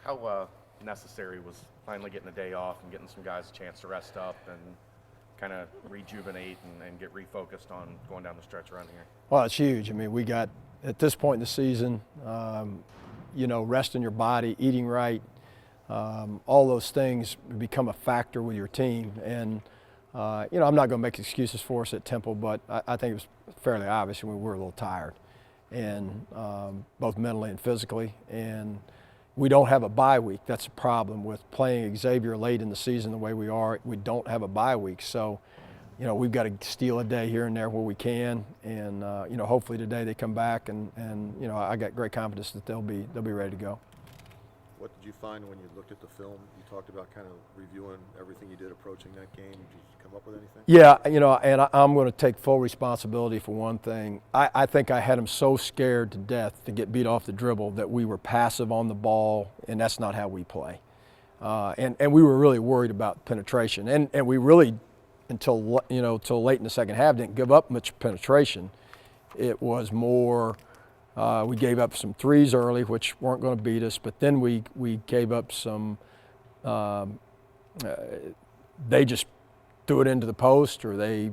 How necessary was finally getting a day off and getting some guys a chance to rest up and kind of rejuvenate and get refocused on going down the stretch run here? Well, it's huge. I mean, we got, at this point in the season, resting your body, eating right, all those things become a factor with your team. And, I'm not going to make excuses for us at Temple, but I think it was fairly obvious when we were a little tired, and both mentally and physically. And we don't have a bye week. That's a problem with playing Xavier late in the season the way we are. We don't have a bye week. So, we've got to steal a day here and there where we can. And, hopefully today they come back and I got great confidence that they'll be ready to go. What did you find when you looked at the film? You talked about kind of reviewing everything you did approaching that game. Did you come up with anything? Yeah, and I'm going to take full responsibility for one thing. I think I had them so scared to death to get beat off the dribble that we were passive on the ball, and that's not how we play. And we were really worried about penetration. And we really, until late in the second half, didn't give up much penetration. It was more, we gave up some threes early, which weren't going to beat us, but then we gave up some, they just threw it into the post, or they,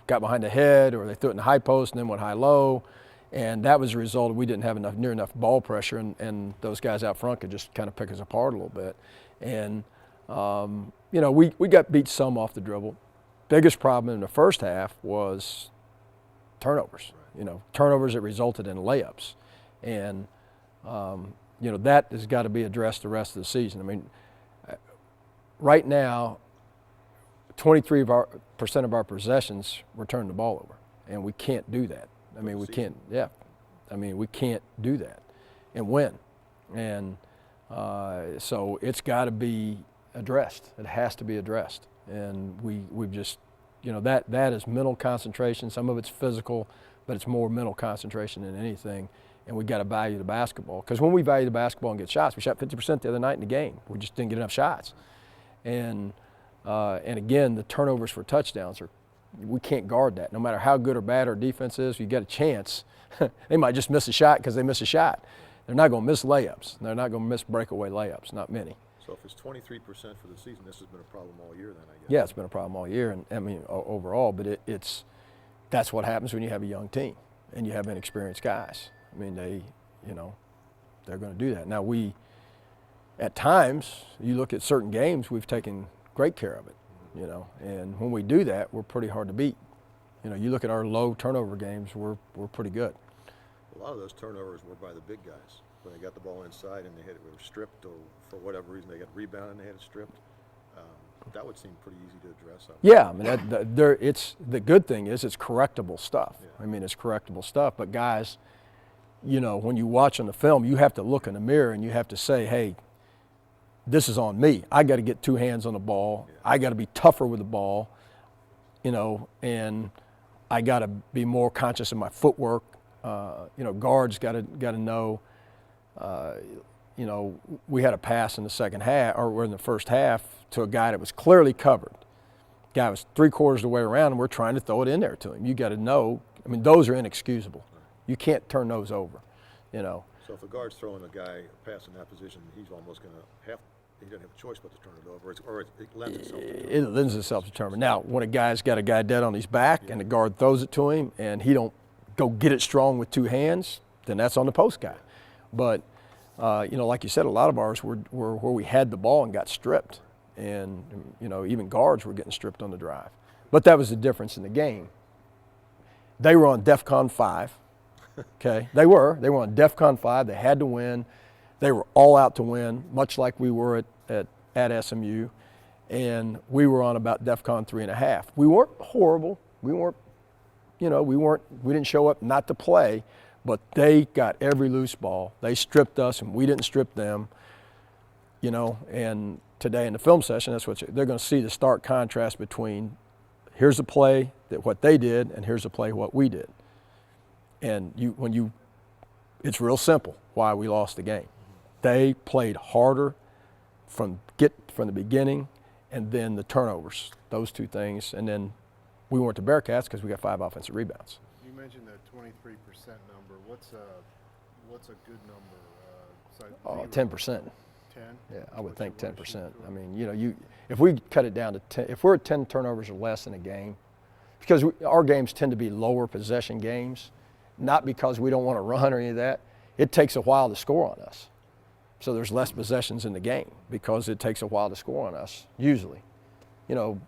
got behind the head, or they threw it in the high post and then went high-low. And that was a result of we didn't have near enough ball pressure, and those guys out front could just kind of pick us apart a little bit. And, we got beat some off the dribble. Biggest problem in the first half was turnovers. Turnovers that resulted in layups. And, that has got to be addressed the rest of the season. I mean, right now, 23% of our possessions we're turning the ball over, and we can't do that. I mean, we can't. Yeah, I mean, we can't do that and win. And so it's got to be addressed. It has to be addressed. And we've just, that is mental concentration. Some of it's physical, but it's more mental concentration than anything. And we've got to value the basketball, because when we value the basketball and get shots, we shot 50% the other night in the game. We just didn't get enough shots. And again, the turnovers for touchdowns we can't guard that. No matter how good or bad our defense is, you get a chance. They might just miss a shot because they miss a shot. They're not going to miss layups. They're not going to miss breakaway layups, not many. So if it's 23% for the season, this has been a problem all year then, I guess. Yeah, it's been a problem all year, and I mean overall, but that's what happens when you have a young team and you have inexperienced guys. I mean, they're going to do that. Now at times, you look at certain games, we've taken great care of it, and when we do that, we're pretty hard to beat. You look at our low turnover games, we're pretty good. A lot of those turnovers were by the big guys. When they got the ball inside and they were stripped, or for whatever reason they got rebounded and they had it stripped, that would seem pretty easy to address. Yeah, I mean, it's the good thing is it's correctable stuff. Yeah. I mean, it's correctable stuff, but guys, when you watch on the film, you have to look in the mirror and you have to say, hey, this is on me. I got to get two hands on the ball. Yeah. I got to be tougher with the ball, and I got to be more conscious of my footwork. Guards got to know. We had a pass in the second half, or in the first half, to a guy that was clearly covered. Guy was 3/4 of the way around, and we're trying to throw it in there to him. You got to know. I mean, those are inexcusable. You can't turn those over. So if a guard's throwing a guy a pass in that position, he's almost going to have. He doesn't have a choice but to turn it over, or it lends itself to turn. It lends itself to turn. Now, when a guy's got a guy dead on his back and the guard throws it to him, and he don't go get it strong with two hands, then that's on the post guy. But like you said, a lot of ours were where we had the ball and got stripped. And, even guards were getting stripped on the drive. But that was the difference in the game. They were on DEFCON 5, okay? They were on DEFCON 5. They had to win. They were all out to win, much like we were at SMU. And we were on about DEFCON 3.5. We weren't horrible. We didn't show up not to play. But they got every loose ball. They stripped us, and we didn't strip them. And today in the film session, that's what they're going to see, the stark contrast between here's a play that what they did, and here's a play what we did. And it's real simple why we lost the game. They played harder from the beginning, and then the turnovers, those two things, and then we weren't the Bearcats because we got 5 offensive rebounds. You mentioned that 23% number. What's a good number? 10%. 10. Yeah, I would What think you wanna 10%. shoot for. I mean, you know, if we cut it down to 10, if we're at 10 turnovers or less in a game, because our games tend to be lower possession games, not because we don't want to run or any of that. It takes a while to score on us. So there's less possessions in the game because it takes a while to score on us, usually. You know,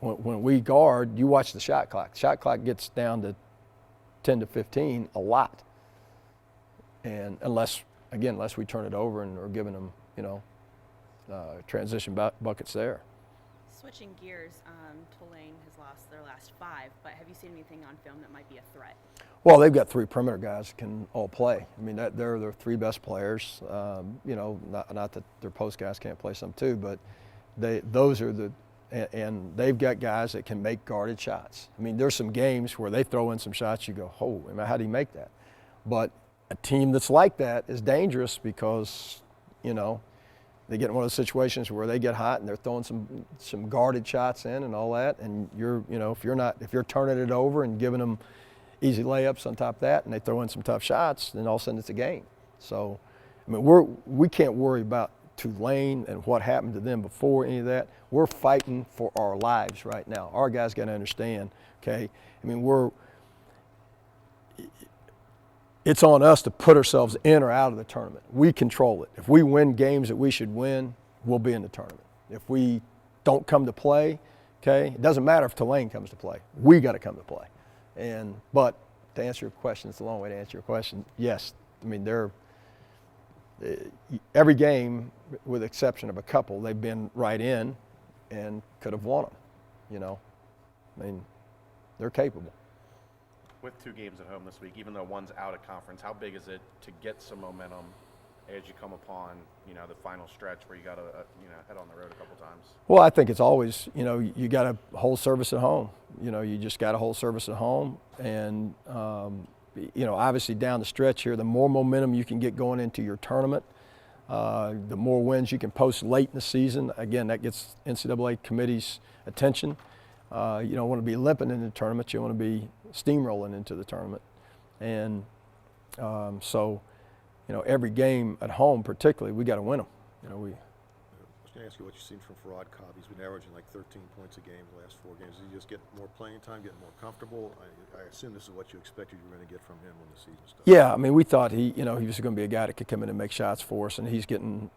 when we guard, you watch the shot clock. Shot clock gets down to 10 to 15 a lot. And unless we turn it over and are giving them, you know, transition buckets there. Switching gears, Tulane has lost their last 5, but have you seen anything on film that might be a threat? Well, they've got 3 perimeter guys that can all play. I mean, they're their 3 best players. You know, not that their post guys can't play some too, but those are the and they've got guys that can make guarded shots. I mean, there's some games where they throw in some shots, you go, oh, how do you make that? But a team that's like that is dangerous because, you know, they get in one of those situations where they get hot and they're throwing some guarded shots in and all that, and you know, if you're turning it over and giving them easy layups on top of that, and they throw in some tough shots, then all of a sudden it's a game. So, I mean, we can't worry about Tulane and what happened to them before any of that. We're fighting for our lives right now. Our guys got to understand, okay? I mean, it's on us to put ourselves in or out of the tournament. We control it. If we win games that we should win, we'll be in the tournament. If we don't come to play, okay, it doesn't matter if Tulane comes to play. We got to come to play. But to answer your question, it's a long way to answer your question. Yes, I mean, every game, with the exception of a couple, they've been right in and could have won them. You know, I mean, they're capable. With 2 games at home this week, even though one's out of conference, how big is it to get some momentum as you come upon, you know, the final stretch where you got to, you know, head on the road a couple times? Well, I think it's always, you know, you got to hold service at home. You know, you just got to hold service at home. And, you know, obviously down the stretch here, the more momentum you can get going into your tournament, the more wins you can post late in the season. Again, that gets NCAA committee's attention. You don't want to be limping in the tournament. You want to be steamrolling into the tournament. And so, you know, every game at home particularly, we got to win them. You know, I was going to ask you what you've seen from Farad Cobb. He's been averaging like 13 points a game the last 4 games. Is he just getting more playing time, getting more comfortable? I assume this is what you expected you were going to get from him when the season started. Yeah, I mean, we thought he was going to be a guy that could come in and make shots for us, and he's getting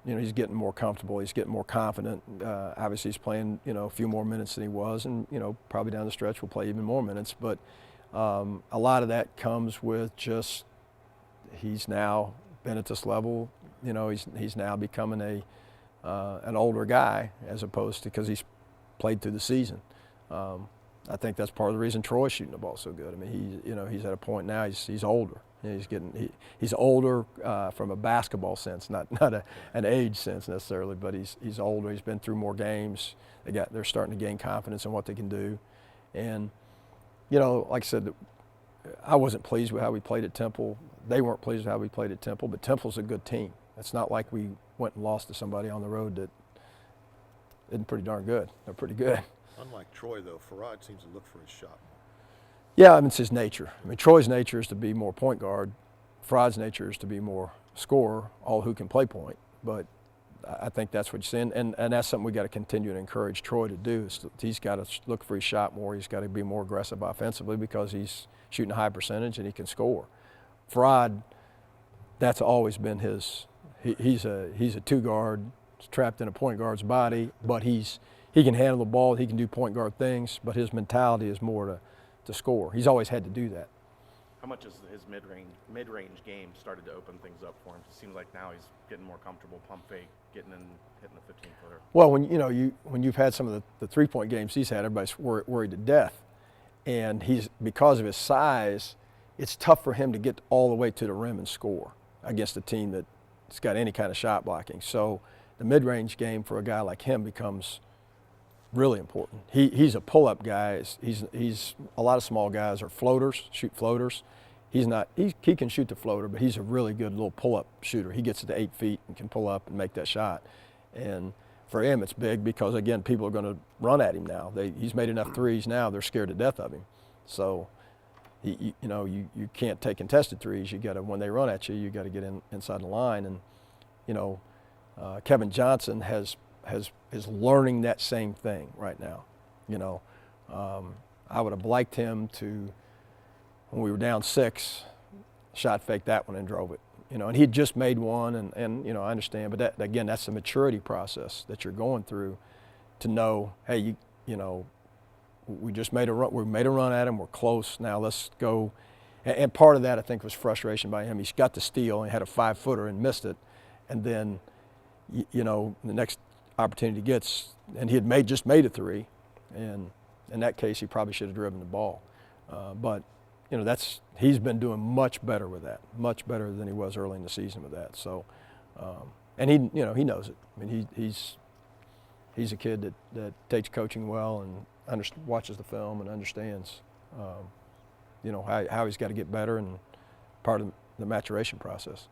more comfortable. He's getting more confident. Obviously, he's playing, you know, a few more minutes than he was, and, you know, probably down the stretch we'll play even more minutes. But a lot of that comes with just he's now been at this level. You know, he's now becoming an older guy as opposed to because he's played through the season. I think that's part of the reason Troy's shooting the ball so good. I mean, he's at a point now. He's older. He's older from a basketball sense, not an age sense necessarily, but he's older. He's been through more games. They're starting to gain confidence in what they can do, and you know, like I said, I wasn't pleased with how we played at Temple. They weren't pleased with how we played at Temple, but Temple's a good team. It's not like we went and lost to somebody on the road that isn't pretty darn good. They're pretty good. Unlike Troy, though, Farad seems to look for his shot more. Yeah, I mean, it's his nature. I mean, Troy's nature is to be more point guard. Farad's nature is to be more scorer, all who can play point. But I think that's what you're saying, and that's something we got to continue to encourage Troy to do. He's got to look for his shot more. He's got to be more aggressive offensively because he's shooting a high percentage and he can score. Farad, that's always been his. He's a 2 guard, trapped in a point guard's body, but he can handle the ball. He can do point guard things, but his mentality is more to score. He's always had to do that. How much has his mid-range game started to open things up for him? It seems like now he's getting more comfortable, pump fake, getting in, hitting the 15-footer. Well, when you've had some of the 3-point games he's had, everybody's worried to death, and because of his size, it's tough for him to get all the way to the rim and score against a team that's got any kind of shot blocking. So the mid-range game for a guy like him becomes really important. He's a pull-up guy. He's a lot of small guys are floaters, shoot floaters. He can shoot the floater, but he's a really good little pull-up shooter. He gets it to 8 feet and can pull up and make that shot. And for him, it's big because, again, people are going to run at him now. He's made enough threes now, they're scared to death of him. So, you can't take contested threes. You got to, when they run at you, you got to get inside the line. And, you know, Kevin Johnson is learning that same thing right now. You know, I would have liked him to, when we were down 6, shot fake that one and drove it. You know, and he'd just made one, and you know, I understand, but that, again, that's the maturity process that you're going through to know, hey, you know, we just made a run. We made a run at him. We're close. Now let's go. And part of that, I think, was frustration by him. He's got the steal and had a 5-footer and missed it, and then, you know, the next opportunity he gets, and he had just made a 3, and in that case, he probably should have driven the ball. But you know, he's been doing much better with that, much better than he was early in the season with that. So, and he, you know, he knows it. I mean, he's a kid that takes coaching well and watches the film and understands, you know, how he's got to get better, and part of the maturation process.